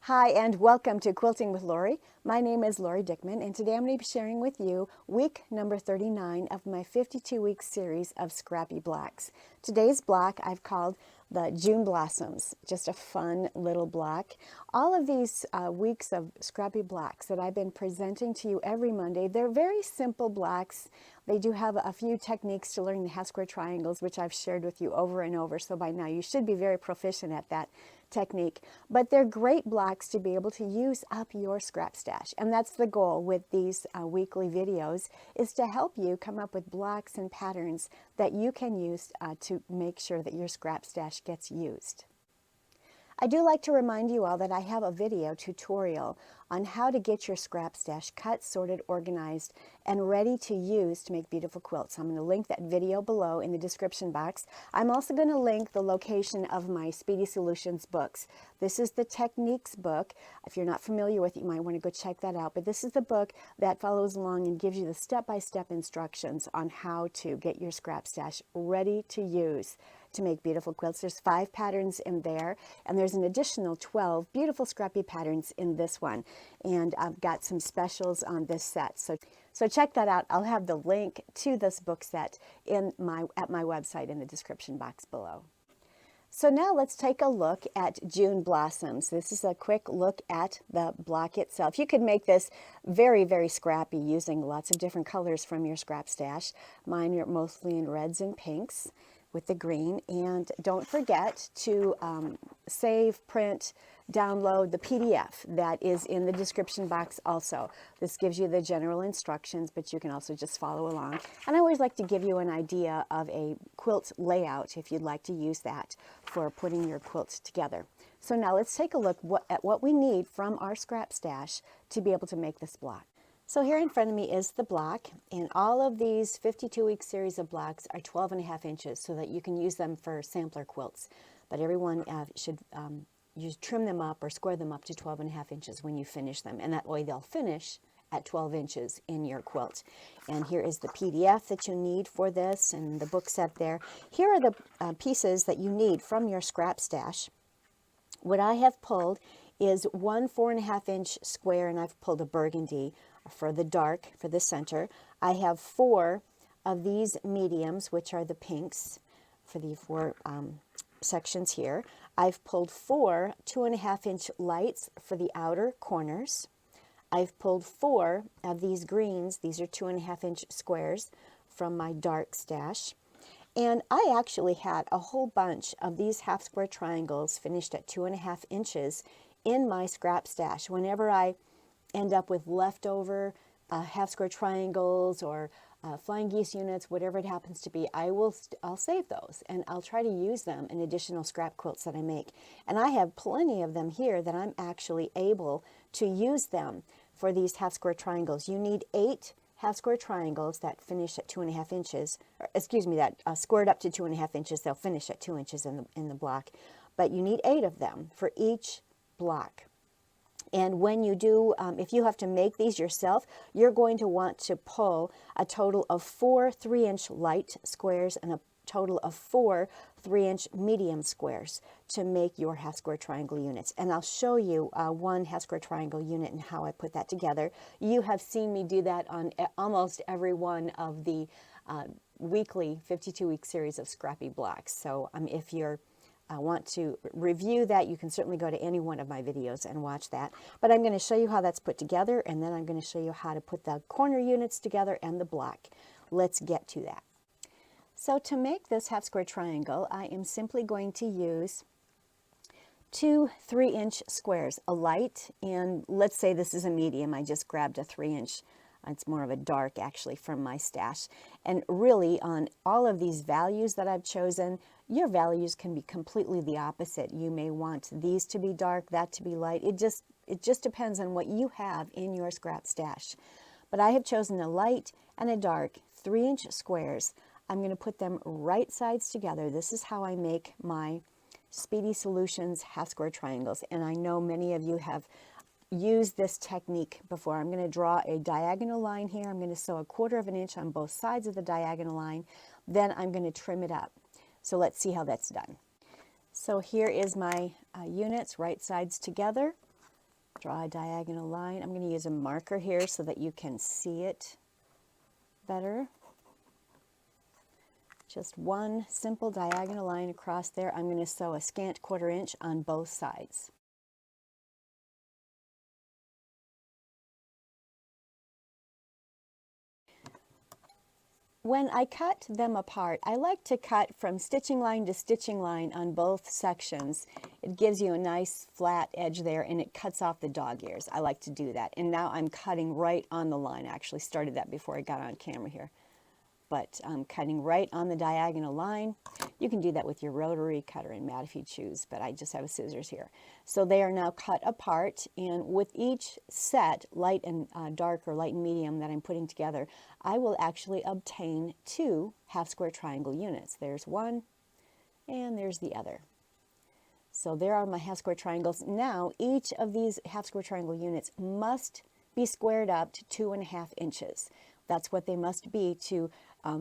Hi and welcome to Quilting with Lori. My name is Lori Dickman and today I'm going to be sharing with you week number 39 of my 52-week series of Scrappy Blocks. Today's block I've called the June Blossoms, just a fun little block. All of these weeks of Scrappy Blocks that I've been presenting to you every Monday, they're very simple blocks. They do have a few techniques to learn the half square triangles, which I've shared with you over and over, so by now you should be very proficient at that technique. But they're great blocks to be able to use up your scrap stash, and that's the goal with these weekly videos, is to help you come up with blocks and patterns that you can use to make sure that your scrap stash gets used. I do like to remind you all that I have a video tutorial on how to get your scrap stash cut, sorted, organized, and ready to use to make beautiful quilts. I'm going to link that video below in the description box. I'm also going to link the location of my Speedy Solutions books. This is the Techniques book. If you're not familiar with it, you might want to go check that out. But this is the book that follows along and gives you the step-by-step instructions on how to get your scrap stash ready to use to make beautiful quilts. There's 5 patterns in there, and there's an additional 12 beautiful scrappy patterns in this one. And I've got some specials on this set. So check that out. I'll have the link to this book set at my website in the description box below. So now let's take a look at June Blossoms. This is a quick look at the block itself. You could make this very, very scrappy using lots of different colors from your scrap stash. Mine are mostly in reds and pinks with the green. And don't forget to save, print, download the PDF that is in the description box also. This gives you the general instructions, but you can also just follow along. And I always like to give you an idea of a quilt layout if you'd like to use that for putting your quilts together. So now let's take a look at what we need from our scrap stash to be able to make this block. So here in front of me is the block, and all of these 52-week series of blocks are 12.5 inches so that you can use them for sampler quilts. But everyone should you trim them up or square them up to 12.5 inches when you finish them, and that way they'll finish at 12 inches in your quilt. And here is the PDF that you need for this and the book set there. Here are the pieces that you need from your scrap stash. What I have pulled is one 4.5 inch square, and I've pulled a burgundy for the dark, for the center. I have 4 of these mediums, which are the pinks, for the 4 sections here. I've pulled 4 2.5 inch lights for the outer corners. I've pulled 4 of these greens. These are 2.5 inch squares from my dark stash. And I actually had a whole bunch of these half square triangles finished at 2.5 inches in my scrap stash. Whenever I end up with leftover half square triangles or flying geese units, whatever it happens to be, I'll save those and I'll try to use them in additional scrap quilts that I make. And I have plenty of them here that I'm actually able to use them for these half square triangles. You need 8 half square triangles that finish at 2.5 inches, or excuse me, that squared up to 2.5 inches. They'll finish at 2 inches in the block, but you need 8 of them for each block. And when you do, if you have to make these yourself, you're going to want to pull a total of 4 3-inch light squares and a total of 4 3-inch medium squares to make your half square triangle units. And I'll show you one half square triangle unit and how I put that together. You have seen me do that on almost every one of the weekly 52-week series of Scrappy Blocks. So if you're want to review that, you can certainly go to any one of my videos and watch that. But I'm going to show you how that's put together, and then I'm going to show you how to put the corner units together and the block. Let's get to that. So to make this half square triangle, I am simply going to use 2 3-inch squares, a light, and let's say this is a medium. I just grabbed a 3-inch. It's more of a dark, actually, from my stash. And really, on all of these values that I've chosen, your values can be completely the opposite. You may want these to be dark, that to be light. It just depends on what you have in your scrap stash. But I have chosen a light and a dark 3-inch squares. I'm going to put them right sides together. This is how I make my Speedy Solutions half square triangles. And I know many of you have used this technique before. I'm going to draw a diagonal line here. I'm going to sew a 1/4 inch on both sides of the diagonal line. Then I'm going to trim it up. So let's see how that's done. So here is my units, right sides together. Draw a diagonal line. I'm going to use a marker here so that you can see it better. Just one simple diagonal line across there. I'm going to sew a scant 1/4 inch on both sides. When I cut them apart, I like to cut from stitching line to stitching line on both sections. It gives you a nice flat edge there, and it cuts off the dog ears. I like to do that. And now I'm cutting right on the line. I actually started that before I got on camera here. But I'm cutting right on the diagonal line. You can do that with your rotary cutter and mat if you choose, but I just have scissors here. So they are now cut apart, and with each set, light and dark or light and medium that I'm putting together, I will actually obtain 2 half square triangle units. There's one and there's the other. So there are my half square triangles. Now each of these half square triangle units must be squared up to 2.5 inches. That's what they must be to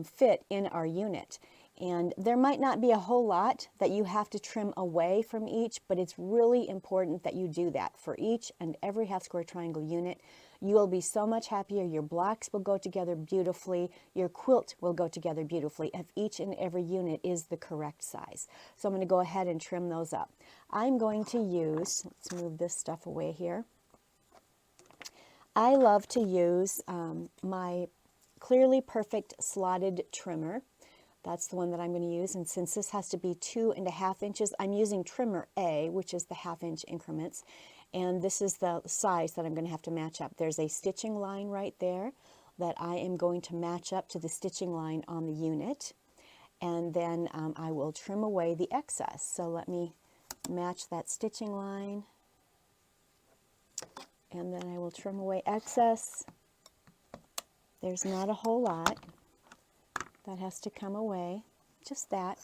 fit in our unit. And there might not be a whole lot that you have to trim away from each, but it's really important that you do that for each and every half square triangle unit. You will be so much happier. Your blocks will go together beautifully. Your quilt will go together beautifully if each and every unit is the correct size. So I'm going to go ahead and trim those up. I'm going to use, let's move this stuff away here. I love to use my Clearly Perfect slotted trimmer. That's the one that I'm going to use, and since this has to be 2.5 inches, I'm using trimmer A, which is the 1/2 inch increments, and this is the size that I'm going to have to match up. There's a stitching line right there that I am going to match up to the stitching line on the unit, and then I will trim away the excess. So let me match that stitching line, and then I will trim away excess. There's not a whole lot that has to come away, just that,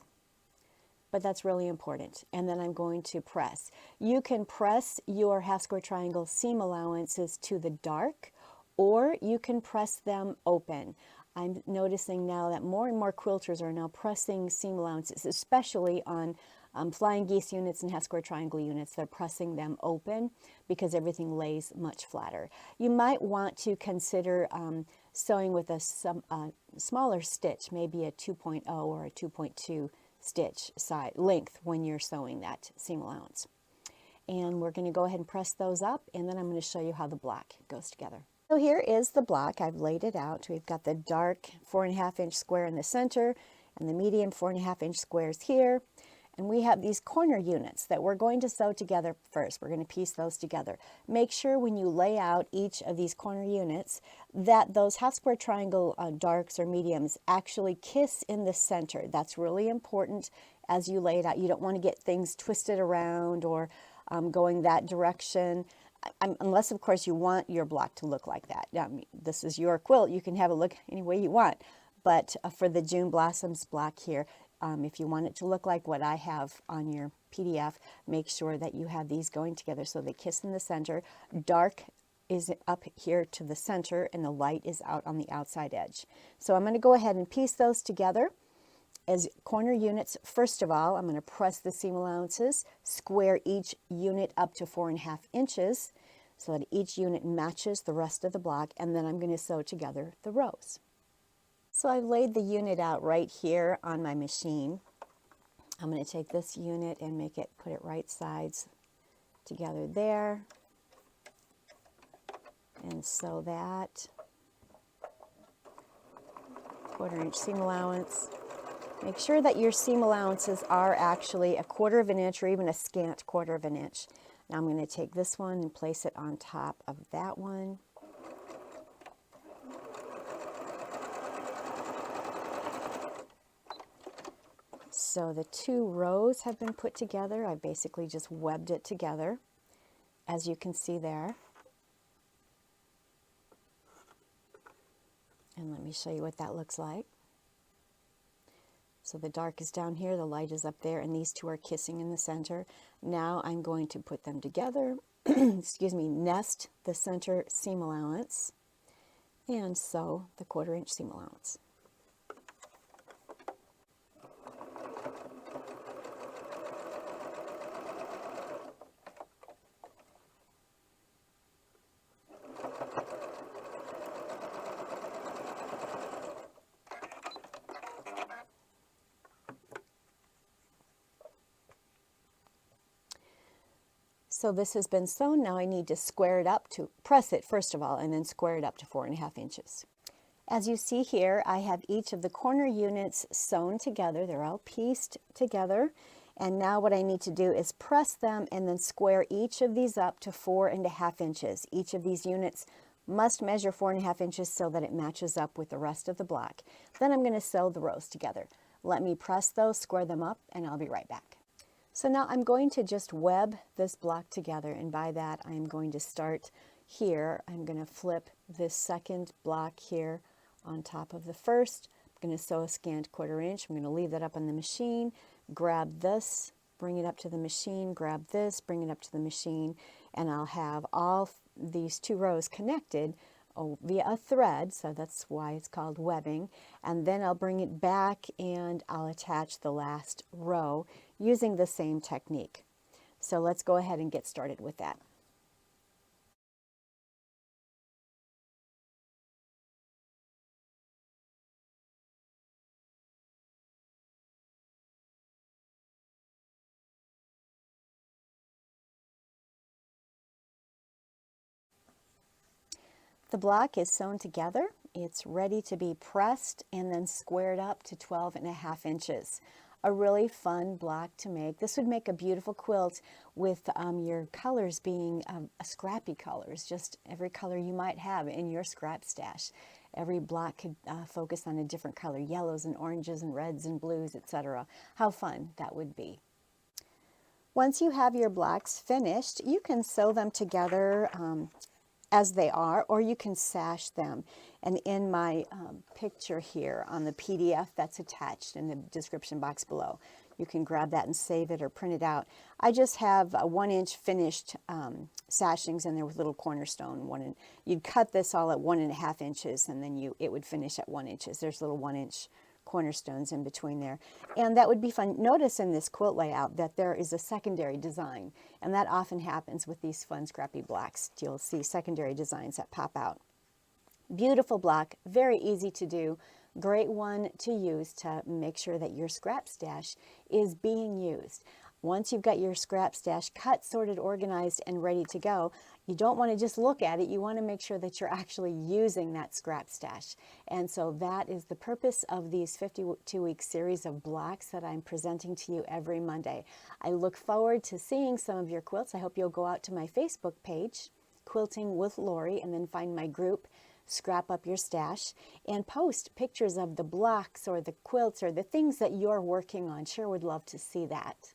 but that's really important. And then I'm going to press. You can press your half square triangle seam allowances to the dark, or you can press them open. I'm noticing now that more and more quilters are now pressing seam allowances, especially on flying geese units and half square triangle units. They're pressing them open because everything lays much flatter. You might want to consider sewing with a smaller stitch, maybe a 2.0 or a 2.2 stitch length when you're sewing that seam allowance. And we're going to go ahead and press those up, and then I'm going to show you how the block goes together. So here is the block. I've laid it out. We've got the dark 4.5 inch square in the center and the medium 4.5 inch squares here. And we have these corner units that we're going to sew together first. We're going to piece those together. Make sure when you lay out each of these corner units that those half square triangle darks or mediums actually kiss in the center. That's really important as you lay it out. You don't want to get things twisted around or going that direction. Unless, of course, you want your block to look like that. Now, this is your quilt. You can have it look any way you want. But for the June Blossoms block here, if you want it to look like what I have on your PDF, make sure that you have these going together so they kiss in the center. Dark is up here to the center, and the light is out on the outside edge. So I'm going to go ahead and piece those together as corner units. First of all, I'm going to press the seam allowances, square each unit up to 4.5 inches so that each unit matches the rest of the block, and then I'm going to sew together the rows. So I've laid the unit out right here on my machine. I'm going to take this unit and put it right sides together there, and sew that. 1/4 inch seam allowance. Make sure that your seam allowances are actually a 1/4 inch or even a scant 1/4 inch. Now I'm going to take this one and place it on top of that one. So the 2 rows have been put together. I basically just webbed it together, as you can see there. And let me show you what that looks like. So the dark is down here, the light is up there, and these 2 are kissing in the center. Now I'm going to put them together, excuse me, nest the center seam allowance, and sew the 1/4 inch seam allowance. So this has been sewn. Now I need to square it up to press it first of all, and then square it up to 4.5 inches. As you see here, I have each of the corner units sewn together. They're all pieced together. And now what I need to do is press them and then square each of these up to 4.5 inches. Each of these units must measure 4.5 inches so that it matches up with the rest of the block. Then I'm going to sew the rows together. Let me press those, square them up, and I'll be right back. So now I'm going to just web this block together, and by that I'm going to start here. I'm going to flip this second block here on top of the first. I'm going to sew a scant 1/4 inch. I'm going to leave that up on the machine, grab this, bring it up to the machine, grab this, bring it up to the machine, and I'll have all these 2 rows connected via a thread, so that's why it's called webbing, and then I'll bring it back and I'll attach the last row using the same technique. So let's go ahead and get started with that. The block is sewn together. It's ready to be pressed and then squared up to 12.5 inches. A really fun block to make. This would make a beautiful quilt with your colors being scrappy colors, just every color you might have in your scrap stash. Every block could focus on a different color, yellows and oranges and reds and blues, etc. How fun that would be. Once you have your blocks finished, you can sew them together as they are, or you can sash them. And in my picture here on the PDF that's attached in the description box below, you can grab that and save it or print it out. I just have a 1-inch finished sashings in there with little cornerstone. You'd cut this all at 1.5 inches, and then it would finish at 1 inch. There's little 1-inch cornerstones in between there, and that would be fun. Notice in this quilt layout that there is a secondary design, and that often happens with these fun scrappy blocks. You'll see secondary designs that pop out. Beautiful block, very easy to do, great one to use to make sure that your scrap stash is being used. Once you've got your scrap stash cut, sorted, organized, and ready to go, you don't want to just look at it. You want to make sure that you're actually using that scrap stash. And so that is the purpose of these 52-week series of blocks that I'm presenting to you every Monday. I look forward to seeing some of your quilts. I hope you'll go out to my Facebook page, Quilting with Lori, and then find my group, Scrap Up Your Stash, and post pictures of the blocks or the quilts or the things that you're working on. Sure would love to see that.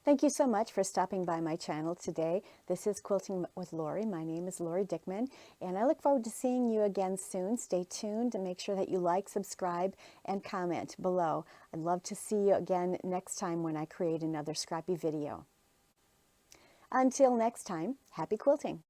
Thank you so much for stopping by my channel today. This is Quilting with Lori. My name is Lori Dickman, and I look forward to seeing you again soon. Stay tuned and make sure that you like, subscribe, and comment below. I'd love to see you again next time when I create another scrappy video. Until next time, happy quilting!